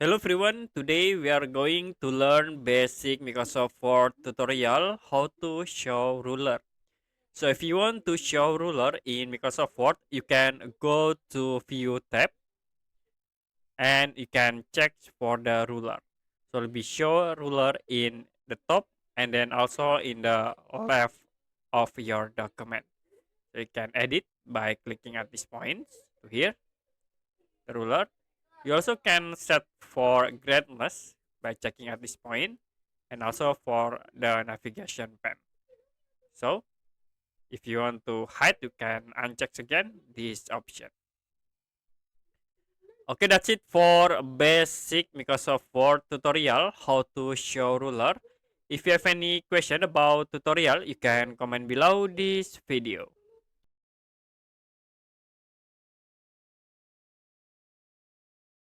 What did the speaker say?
Hello everyone, today we are going to learn basic Microsoft Word tutorial how to show ruler. So if you want to show ruler in Microsoft Word, you can go to view tab and you can check for the ruler. So it will be show ruler in the top and then also in the left of your document. So you can edit by clicking at this point to here, the ruler. You also can set for greatness by checking at this point and also for the navigation pen. So if you want to hide, you can uncheck again this option. Okay, that's it for basic Microsoft Word tutorial how to show ruler. If you have any question about tutorial, you can comment below this video.